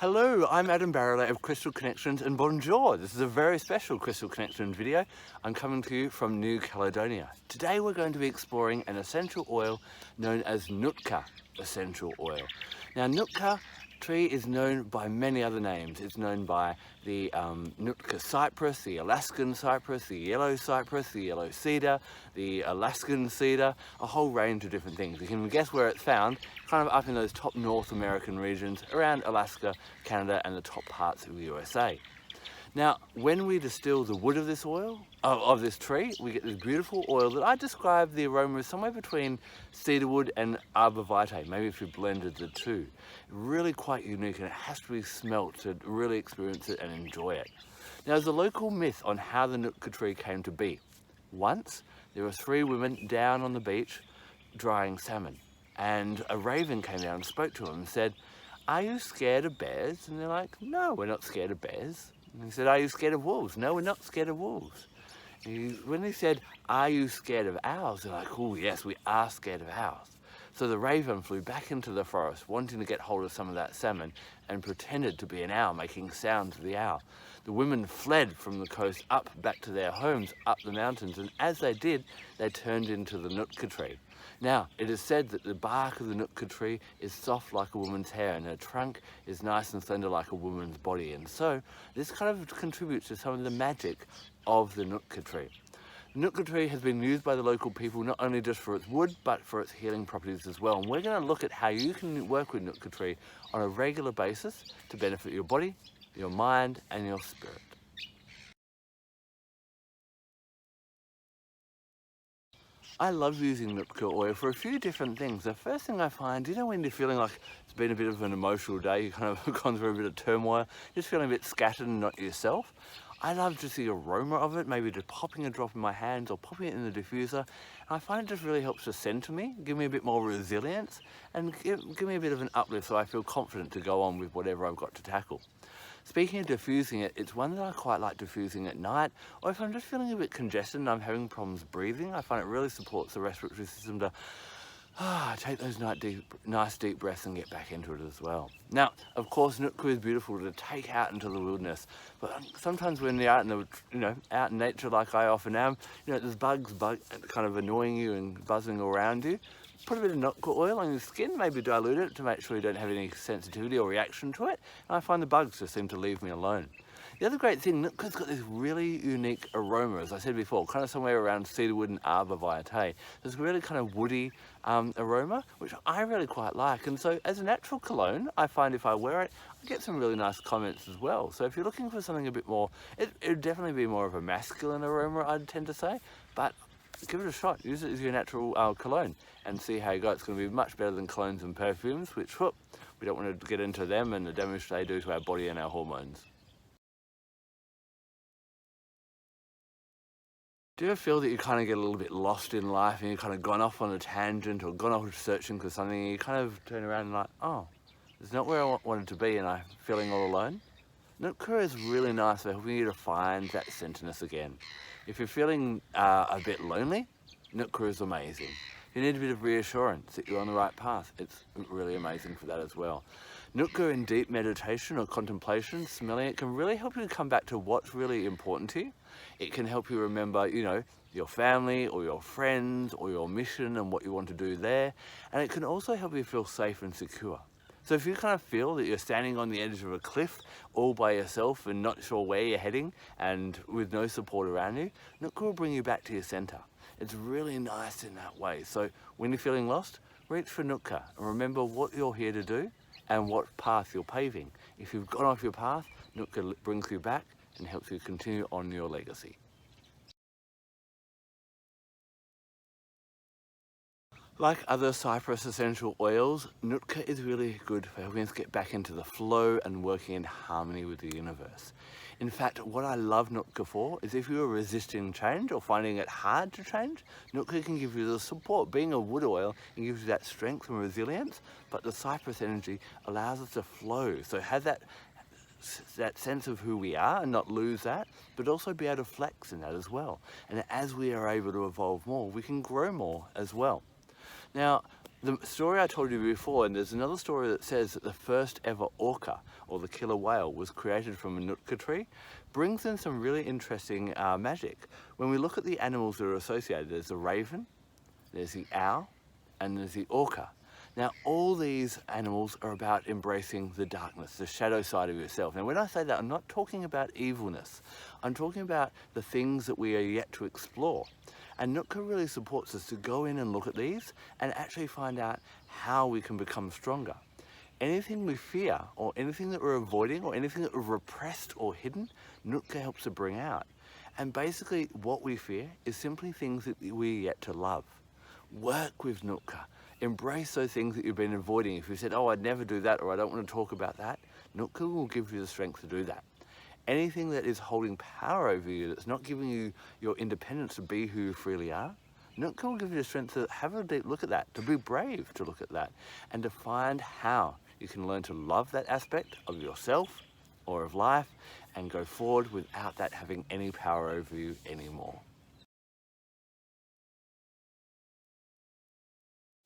Hello, I'm Adam Barralet of Crystal Connections, and bonjour. This is a very special Crystal Connection video. I'm coming to you from New Caledonia. Today we're going to be exploring an essential oil known as Nootka essential oil. Now, Nootka tree is known by many other names. It's known by the Nootka cypress, the Alaskan cypress, the yellow cedar, the Alaskan cedar, a whole range of different things. You can guess where it's found, kind of up in those top North American regions around Alaska, Canada, and the top parts of the USA. Now, when we distill the wood of this oil, of this tree, we get this beautiful oil that I describe the aroma as somewhere between cedarwood and arbor vitae, maybe if you blended the two. Really quite unique, and it has to be smelt to really experience it and enjoy it. Now, there's a local myth on how the Nootka tree came to be. Once, there were 3 women down on the beach drying salmon, and a raven came down and spoke to them and said, "Are you scared of bears?" And they're like, "No, we're not scared of bears." And he said, "Are you scared of wolves?" "No, we're not scared of wolves." When he said, "Are you scared of owls?" they're like, "Oh yes, we are scared of owls." So the raven flew back into the forest, wanting to get hold of some of that salmon, and pretended to be an owl, making sounds of the owl. The women fled from the coast up back to their homes, up the mountains, and as they did, they turned into the Nootka tree. Now, it is said that the bark of the Nootka tree is soft like a woman's hair, and her trunk is nice and slender like a woman's body. And so, this kind of contributes to some of the magic of the Nootka tree. The Nootka tree has been used by the local people not only just for its wood, but for its healing properties as well. And we're going to look at how you can work with Nootka tree on a regular basis to benefit your body, your mind, and your spirit. I love using Nootka oil for a few different things. The first thing I find, when you're feeling like it's been a bit of an emotional day, you kind of gone through a bit of turmoil, just feeling a bit scattered and not yourself, I love just the aroma of it, maybe just popping a drop in my hands or popping it in the diffuser. And I find it just really helps to center me, give me a bit more resilience, and give me a bit of an uplift so I feel confident to go on with whatever I've got to tackle. Speaking of diffusing it, it's one that I quite like diffusing at night, or if I'm just feeling a bit congested and I'm having problems breathing, I find it really supports the respiratory system to take those nice deep breaths and get back into it as well. Now, of course, Nootka is beautiful to take out into the wilderness, but sometimes when you're out in out in nature like I often am, there's bugs kind of annoying you and buzzing around you. Put a bit of Nootka oil on your skin, maybe dilute it to make sure you don't have any sensitivity or reaction to it, and I find the bugs just seem to leave me alone. The other great thing, Nootka's got this really unique aroma, as I said before, kind of somewhere around cedarwood and arbor vitae. There's really kind of woody aroma, which I really quite like, and so as a natural cologne, I find if I wear it, I get some really nice comments as well. So if you're looking for something a bit more, it would definitely be more of a masculine aroma, I'd tend to say, but give it a shot. Use it as your natural cologne and see how you go. It's going to be much better than colognes and perfumes, which we don't want to get into them and the damage they do to our body and our hormones. Do you ever feel that you kind of get a little bit lost in life and you've kind of gone off on a tangent or gone off searching for something, and you kind of turn around and like, oh, it's not where I wanted to be and I'm feeling all alone? Nootka is really nice for helping you to find that centerness again. If you're feeling a bit lonely, Nootka is amazing. If you need a bit of reassurance that you're on the right path, it's really amazing for that as well. Nootka in deep meditation or contemplation, smelling it can really help you to come back to what's really important to you. It can help you remember, your family or your friends or your mission and what you want to do there. And it can also help you feel safe and secure. So if you kind of feel that you're standing on the edge of a cliff all by yourself and not sure where you're heading and with no support around you, Nootka will bring you back to your center. It's really nice in that way. So when you're feeling lost, reach for Nootka and remember what you're here to do and what path you're paving. If you've gone off your path, Nootka brings you back and helps you continue on your legacy. Like other cypress essential oils, Nootka is really good for helping us get back into the flow and working in harmony with the universe. In fact, what I love Nootka for is if you are resisting change or finding it hard to change, Nootka can give you the support. Being a wood oil, it gives you that strength and resilience, but the cypress energy allows us to flow. So have that sense of who we are and not lose that, but also be able to flex in that as well. And as we are able to evolve more, we can grow more as well. Now, The story I told you before, and there's another story that says that the first ever orca, or the killer whale, was created from a Nootka tree, brings in some really interesting magic. When we look at the animals that are associated, there's the raven, there's the owl, and there's the orca. Now, all these animals are about embracing the darkness, the shadow side of yourself. Now, when I say that, I'm not talking about evilness. I'm talking about the things that we are yet to explore. And Nootka really supports us to go in and look at these and actually find out how we can become stronger. Anything we fear, or anything that we're avoiding, or anything that we've repressed or hidden, Nootka helps to bring out. And basically, what we fear is simply things that we're yet to love. Work with Nootka. Embrace those things that you've been avoiding. If you said, oh, I'd never do that, or I don't want to talk about that, Nootka will give you the strength to do that. Anything that is holding power over you, that's not giving you your independence to be who you freely are, Nootka will give you the strength to have a deep look at that, to be brave to look at that, and to find how you can learn to love that aspect of yourself or of life and go forward without that having any power over you anymore.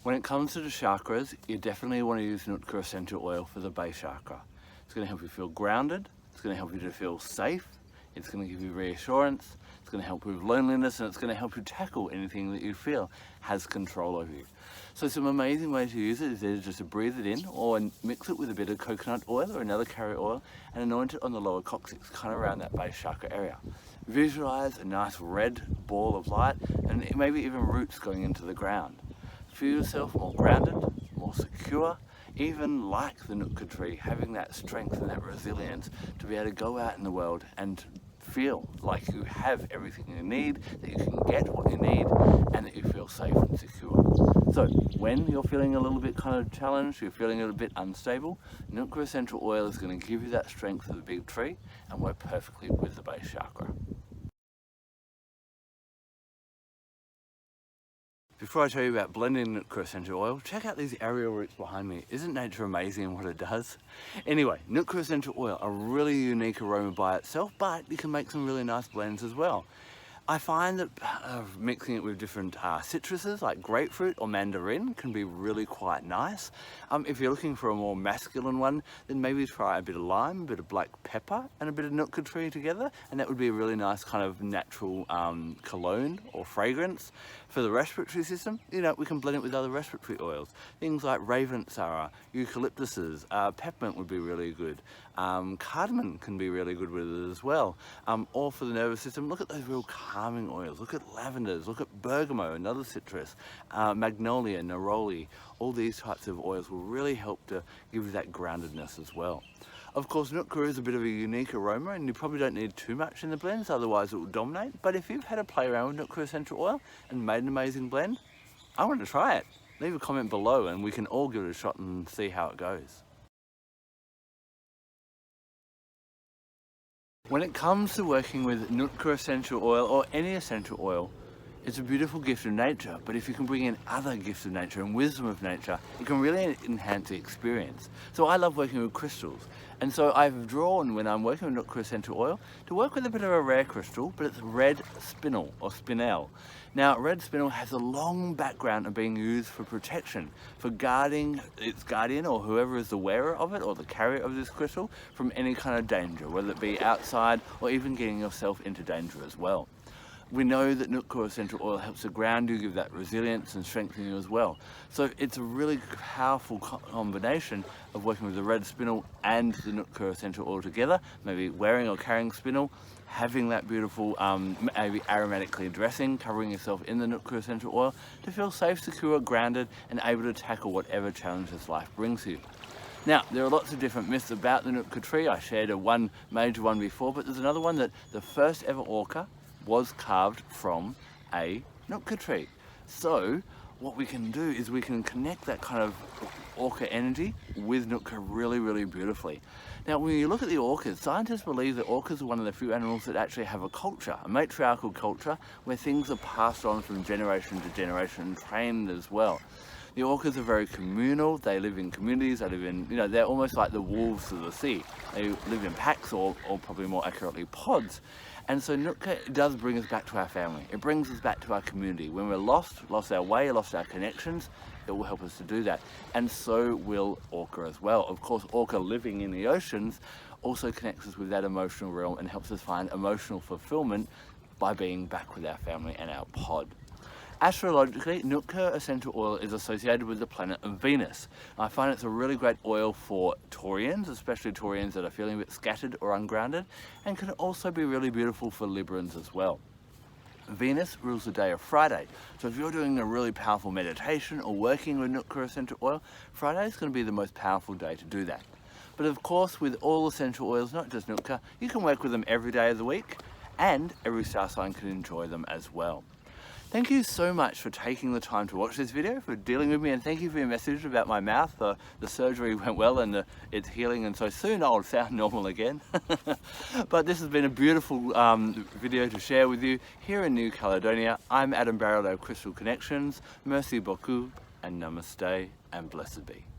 When it comes to the chakras, you definitely want to use Nootka essential oil for the base chakra. It's going to help you feel grounded, it's going to help you to feel safe, it's going to give you reassurance, it's going to help with loneliness, and it's going to help you tackle anything that you feel has control over you. So some amazing ways to use it is either just to breathe it in or mix it with a bit of coconut oil or another carrier oil and anoint it on the lower coccyx, kind of around that base chakra area. Visualize a nice red ball of light and maybe even roots going into the ground. Feel yourself more grounded, more secure, even like the Nootka tree, having that strength and that resilience to be able to go out in the world and feel like you have everything you need, that you can get what you need, and that you feel safe and secure. So when you're feeling a little bit kind of challenged, you're feeling a little bit unstable, Nootka essential oil is going to give you that strength of the big tree and work perfectly with the base chakra. Before I tell you about blending Nootka essential oil, check out these aerial roots behind me. Isn't nature amazing in what it does? Anyway, Nootka essential oil, a really unique aroma by itself, but you can make some really nice blends as well. I find that mixing it with different citruses like grapefruit or mandarin can be really quite nice. If you're looking for a more masculine one, then maybe try a bit of lime, a bit of black pepper and a bit of Nootka tree together, and that would be a really nice kind of natural cologne or fragrance. For the respiratory system, you know, we can blend it with other respiratory oils. Things like ravensara, eucalyptuses, peppermint would be really good. Cardamom can be really good with it as well. Or for the nervous system, look at those real calming oils. Look at lavenders, look at bergamot, another citrus, magnolia, neroli. All these types of oils will really help to give you that groundedness as well. Of course, Nootka is a bit of a unique aroma and you probably don't need too much in the blends, otherwise it will dominate. But if you've had a play around with Nootka essential oil and made an amazing blend, I want to try it. Leave a comment below and we can all give it a shot and see how it goes. When it comes to working with Nootka essential oil or any essential oil, it's a beautiful gift of nature, but if you can bring in other gifts of nature and wisdom of nature, it can really enhance the experience. So I love working with crystals, and so I've drawn, when I'm working with Nootka essential oil, to work with a bit of a rare crystal, but it's red spinel or spinel. Now, red spinel has a long background of being used for protection, for guarding its guardian or whoever is the wearer of it or the carrier of this crystal from any kind of danger, whether it be outside or even getting yourself into danger as well. We know that Nootka essential oil helps to ground you, give that resilience and strengthen you as well. So it's a really powerful combination of working with the red spinel and the Nootka essential oil together, maybe wearing or carrying spinel, having that beautiful maybe aromatically dressing, covering yourself in the Nootka essential oil to feel safe, secure, grounded and able to tackle whatever challenges life brings you. Now, there are lots of different myths about the Nootka tree. I shared one major one before, but there's another one that the first ever orca was carved from a Nootka tree. So what we can do is we can connect that kind of orca energy with Nootka really, really beautifully. Now, when you look at the orcas, scientists believe that orcas are one of the few animals that actually have a culture, a matriarchal culture, where things are passed on from generation to generation and trained as well. The orcas are very communal, they live in communities, they live in, you know, they're almost like the wolves of the sea. They live in packs or probably more accurately pods. And so Nootka does bring us back to our family. It brings us back to our community. When we're lost our way, lost our connections, it will help us to do that. And so will orca as well. Of course, orca living in the oceans also connects us with that emotional realm and helps us find emotional fulfillment by being back with our family and our pod. Astrologically, Nootka essential oil is associated with the planet of Venus. I find it's a really great oil for Taurians, especially Taurians that are feeling a bit scattered or ungrounded, and can also be really beautiful for Librans as well. Venus rules the day of Friday, so if you're doing a really powerful meditation or working with Nootka essential oil, Friday is going to be the most powerful day to do that. But of course, with all essential oils, not just Nootka, you can work with them every day of the week, and every star sign can enjoy them as well. Thank you so much for taking the time to watch this video, for dealing with me, and thank you for your message about my mouth. The surgery went well and it's healing, and so soon I'll sound normal again. But this has been a beautiful video to share with you here in New Caledonia. I'm Adam Barralet of Crystal Connections. Merci beaucoup and namaste and blessed be.